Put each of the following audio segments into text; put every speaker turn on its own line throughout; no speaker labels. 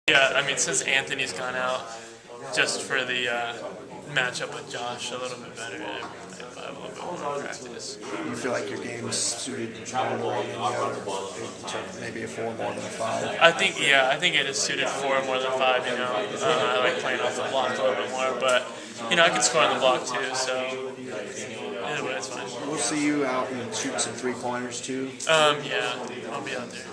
Yeah, I mean, since Anthony's gone out, just for the matchup with Josh a little bit better, I have a little bit more practice.
You feel like your game's suited more to maybe a 4 more than a 5?
I think it is suited for more than 5. I like playing off the block a little bit more, but I can score on the block too. So either way, it's fine.
We'll see you out and shoot some 3-pointers too.
Yeah, I'll be out there.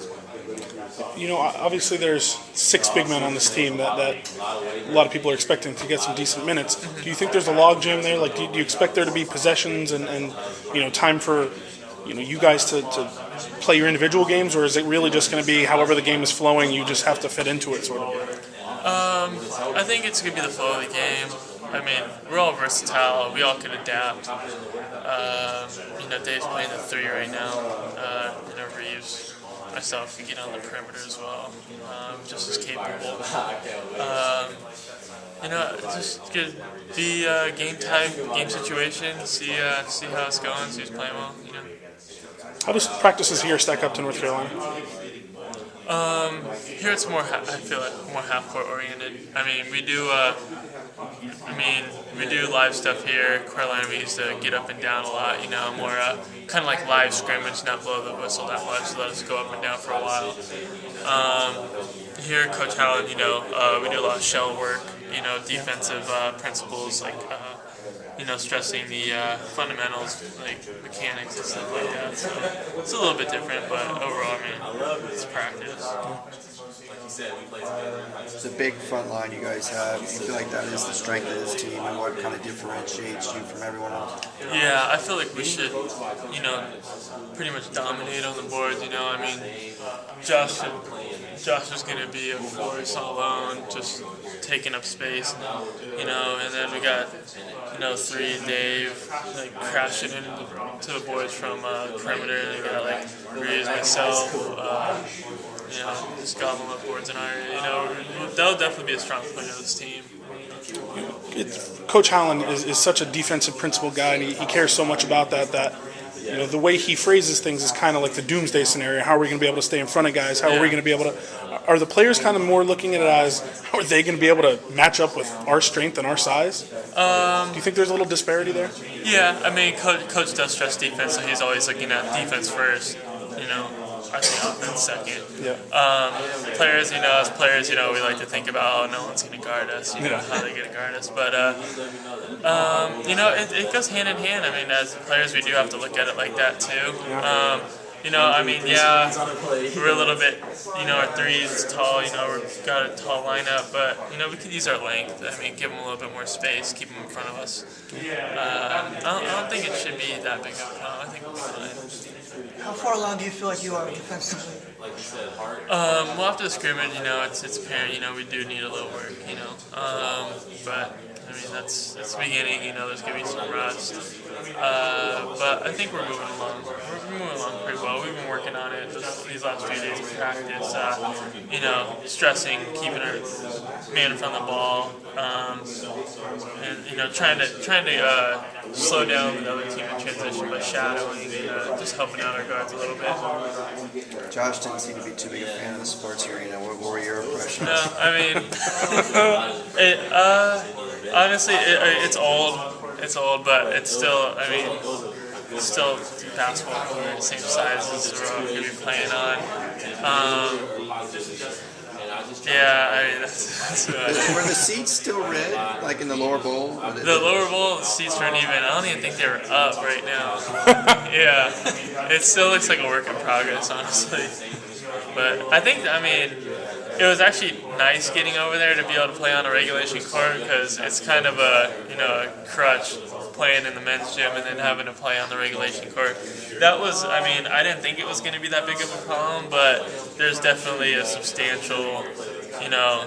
Obviously there's 6 big men on this team that a lot of people are expecting to get some decent minutes. Do you think there's a log jam there? Like, do you expect there to be possessions and time for you guys to play your individual games, or is it really just going to be however the game is flowing, you just have to fit into it, sort of?
I think it's going to be the flow of the game. I mean, we're all versatile. We all can adapt. Dave's playing the 3 right now. Reeves, myself, can get on the perimeter as well. Just as capable. Just get the game time, game situation. See how it's going. See who's playing well.
How does practices here stack up to North Carolina?
Here it's more. I feel like more half court oriented. I mean, we do. We do live stuff here. Carolina, we used to get up and down a lot. More kind of like live scrimmage, not blow the whistle that much. Let us go up and down for a while. Here, Coach Howland, we do a lot of shell work. Defensive principles like. Stressing the fundamentals, like mechanics and stuff like that. So it's a little bit different, but overall, it's practice.
It's a big front line you guys have. You feel like that is the strength of this team, and what kind of differentiates you from everyone else?
Yeah, I feel like we should, pretty much dominate on the boards. Josh is going to be a force all alone, just taking up space, and then we got, 3 Dave, crashing into the boards from perimeter, and we got, Reeves, myself, just gobbling up boards in our area. That'll definitely be a strong point of this team.
Coach Howland is such a defensive principle guy, and he cares so much about that the way he phrases things is kind of like the doomsday scenario. How are we going to be able to stay in front of guys? How are we going to be able to? Are the players kind of more looking at it as how are they going to be able to match up with our strength and our size? Do you think there's a little disparity there?
Yeah, Coach does stress defense, so he's always looking at defense first. I think offense second.
Yeah.
Players, as players, we like to think about, no one's going to guard us, how they're going to guard us. But, it goes hand in hand. As players, we do have to look at it like that, too. We're a little bit, our 3 is tall, we've got a tall lineup, but, we could use our length. Give them a little bit more space, keep them in front of us. I don't think it should be that big of a problem. I think we'll be fine.
How far along do you feel like you are defensively?
Well, after the scrimmage, it's apparent, we do need a little work, but that's the beginning. There's gonna be some rust, but I think we're moving along. We're moving along pretty well. We've been working on it these last few days of practice. Stressing, keeping our man in front of the ball, and trying to slow down the other team in transition by shadowing and just helping out our guards a little bit.
Josh didn't seem to be too big a fan of the sports arena. What were your impressions?
No, honestly, it's old. It's old, but it's still, it's still basketball court, same size as the road we're going to be playing on. That's what I think.
Were the seats still red, like in the lower bowl?
The lower bowl, the seats weren't even, I don't even think they were up right now. Yeah, it still looks like a work in progress, honestly. But I think, it was actually nice getting over there to be able to play on a regulation court because it's kind of a crutch playing in the men's gym and then having to play on the regulation court. That was, I didn't think it was going to be that big of a problem, but there's definitely a substantial,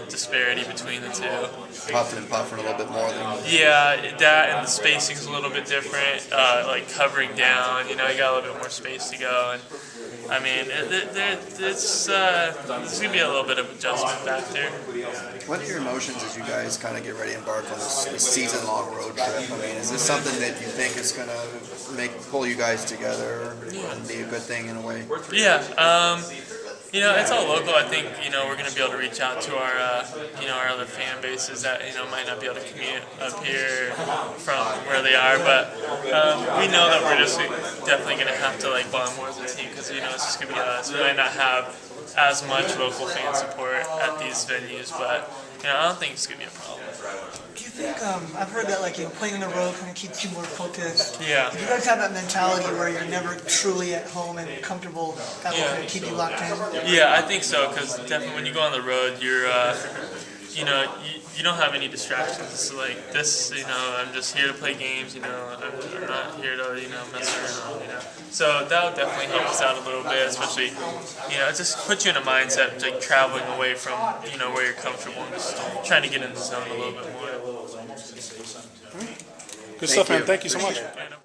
disparity between the two.
Puffing and puffing a little bit more than...
Yeah, that and the spacing's a little bit different, covering down, you got a little bit more space to go. And it's going to be a little bit of adjustment back there.
What are your emotions as you guys kind of get ready to embark on this season-long road trip? Is this something that you think is going to pull you guys together and be a good thing in a way?
Yeah. You know, it's all local. I think, you know, we're going to be able to reach out to our, you know, our other fan bases that, you know, might not be able to commute up here from where they are. But we know that we're just definitely going to have to, like, bond more as a team because, you know, it's just going to be us. We might not have as much local fan support at these venues, but, you know, I don't think it's going to be a problem.
Do you think, I've heard that, like, you know, playing on the road kind of keeps you more focused.
Yeah.
Do you guys have that mentality where you're never truly at home and comfortable, that will kind of keep you locked in?
Yeah, I think so, because definitely when you go on the road, you're, you know, you don't have any distractions. It's like this, you know, I'm just here to play games, you know, I'm not here to, you know, mess around, you know. So that'll definitely help us out a little bit, especially, you know, it just puts you in a mindset like traveling away from, you know, where you're comfortable and just trying to get in the zone a little bit more.
Good stuff, man. Thank you so much.
Yeah, no